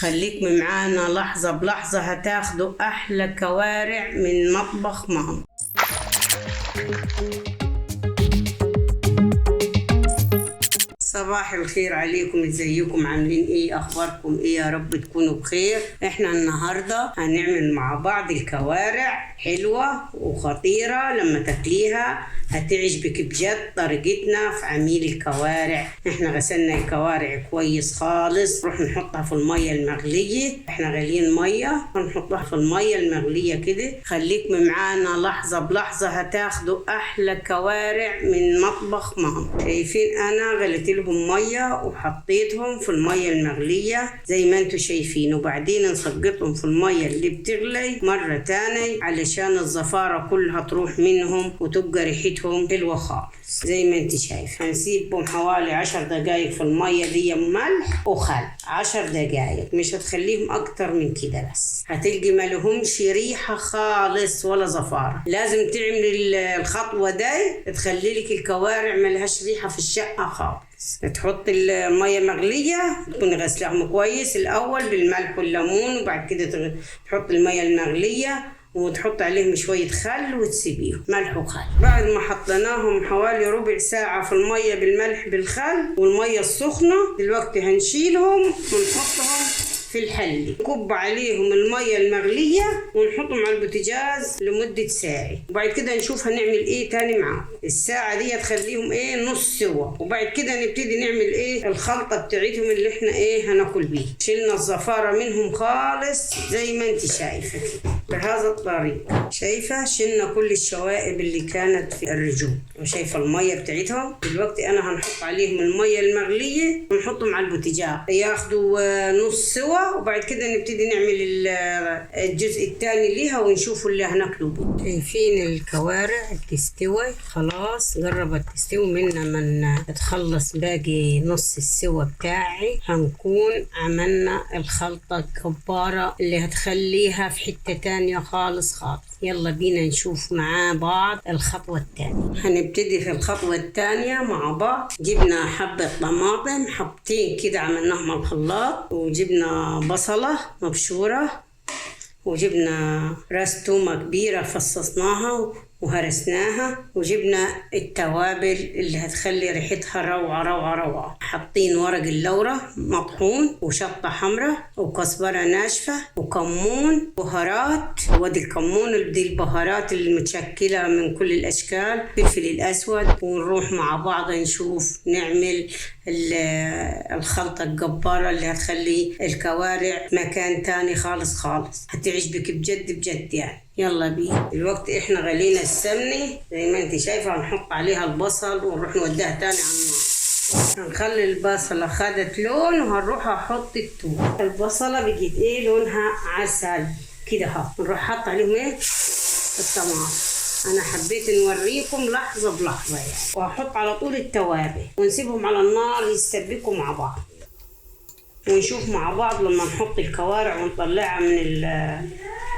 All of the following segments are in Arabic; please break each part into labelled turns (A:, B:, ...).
A: خليكم معانا لحظة بلحظة، هتاخدوا أحلى كوارع من مطبخ ماما. صباح الخير عليكم، ازيكم؟ عاملين ايه؟ اخباركم ايه؟ يا رب تكونوا بخير. احنا النهاردة هنعمل مع بعض الكوارع حلوة وخطيرة، لما تاكليها هتعجبك بجد. طريقتنا في عميل الكوارع، احنا غسلنا الكوارع كويس خالص، نروح نحطها في المية المغلية. احنا غاليين مية، هنحطها في المية المغلية كده. خليكم معانا لحظة بلحظة، هتاخدوا احلى كوارع من مطبخ ماما. شايفين انا غليت لهم مية وحطيتهم في المية المغلية زي ما انتوا شايفين، وبعدين نسقطهم في المية اللي بتغلي مرة تاني علشان الزفارة كلها تروح منهم وتبقى ريحتهم حلوة خالص زي ما انت شايف. هنسيبهم حوالي 10 دقايق في المية دي، ملح وخل. 10 دقايق، مش هتخليهم اكتر من كده، بس هتلقي مالهمش ريحة خالص ولا زفارة. لازم تعمل الخطوة دي تخلي لك الكوارع ملهاش ريحة في الشقة خالص. تحط المية مغلية، تكون غسلهم كويس الأول بالملح والليمون، وبعد كده تحط المية المغلية وتحط عليهم شوية خل وتسيبيهم ملح وخل. بعد ما حطيناهم حوالي ربع ساعة في المية بالملح بالخل والمية السخنة، دلوقتي هنشيلهم ونحطهم في الحلة، نكب عليهم المية المغلية ونحطهم على البوتاجاز لمدة ساعة، وبعد كده نشوف هنعمل ايه تاني معاهم. الساعة دي تخليهم ايه نص سوا، وبعد كده نبتدي نعمل ايه الخلطة بتاعتهم اللي احنا ايه هناكل بيه. شلنا الزفارة منهم خالص زي ما انت شايفة كده بهذا الطريقة. شايفة شلنا كل الشوائب اللي كانت في الرجول، وشايفة المية بتاعتهم. دلوقتي انا هنحط عليهم المية المغلية ونحطهم على البوتاجاز ياخدوا نص سوا، وبعد كده نبتدي نعمل الجزء الثاني ليها ونشوفوا اللي هناكله بيه. شايفين الكوارع بتستوي خلاص، قربت تستوي. منا من تخلص باقي نص السوا بتاعي هنكون عملنا الخلطة الكبارة اللي هتخليها في حتة تانية خالص. يلا بينا نشوف مع بعض الخطوة الثانية. هنبتدي في الخطوة الثانية مع بعض. جبنا حبة طماطم، حبتين كده عملناهم على الخلاط، وجبنا بصلة مبشورة، وجبنا راس تومة كبيرة فصصناها وهرسناها، وجبنا التوابل اللي هتخلي ريحتها روعة روعة روعة. حاطين ورق اللورة مطحون، وشطة حمراء، وكزبرة ناشفة، وكمون، بهارات. ودي الكمون، دي البهارات المتشكلة من كل الأشكال، فلفل الأسود. ونروح مع بعض نشوف نعمل الخلطة الجبارة اللي هتخلي الكوارع مكان تاني خالص خالص، هتعجبك بجد بجد يعني. يلا بينا. دلوقتي احنا غلينا السمنة زي ما انت شايفة، هنحط عليها البصل ونروح نوديها تاني على النار. هنخلي البصلة خدت لون، وهنروح احط الثوم. البصلة بقت ايه لونها عسل كده اهو. نروح حط عليهم ايه الطماطم. انا حبيت نوريكم لحظة بلحظة يعني. وهحط على طول التوابل ونسيبهم على النار يتسبكوا مع بعض، ونشوف مع بعض لما نحط الكوارع ونطلعها من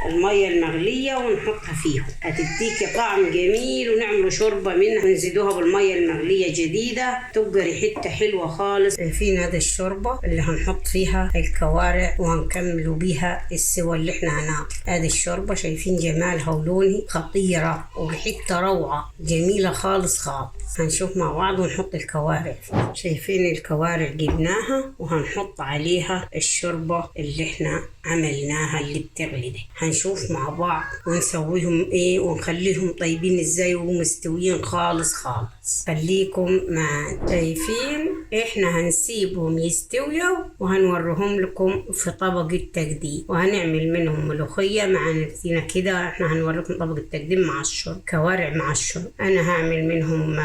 A: المية المغلية ونحطها فيهم. هتديكي طعم جميل، ونعملوا شوربة منها ونزيدوها بالمية المغلية جديدة، تبقى ريحتها حلوة خالص. شايفين هذا الشوربة اللي هنحط فيها الكوارع وهنكملوا بيها السوا اللي احنا هنعمل. هذه الشوربة شايفين جمالها ولونها خطيرة وريحتها روعة جميلة خالص خالص. هنشوف مع بعض ونحط الكوارع. شايفين الكوارع جبناها وهنحط عليها الشوربة اللي احنا عملناها اللي بتغلي دي. هنشوف مع بعض ونسويهم ايه ونخليهم طيبين ازاي ومستويين خالص خالص. خليكم معانا. شايفين احنا هنسيبهم يستويوا وهنوريهم لكم في طبق التقديم، وهنعمل منهم ملوخية مع نفسنا كده. احنا هنوريكم طبق التقديم مع الشرب، كوارع مع الشرب. انا هعمل منهم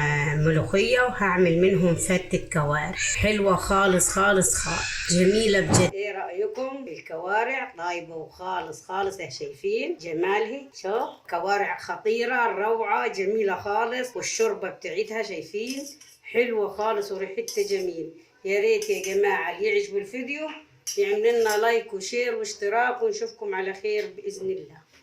A: ملوخية، وهعمل منهم فتة كوارع حلوة خالص خالص خالص، جميلة بجد. ايه رأيكم؟ الكوارع طيبة وخالص خالص. شايفين جمالها؟ شوف كوارع خطيرة روعة جميلة خالص، والشوربة بتاعتها شايفين حلوة خالص وريحتها جميل. يا ريت يا جماعة اللي يعجبوا الفيديو يعمل لنا لايك وشير واشتراك، ونشوفكم على خير بإذن الله.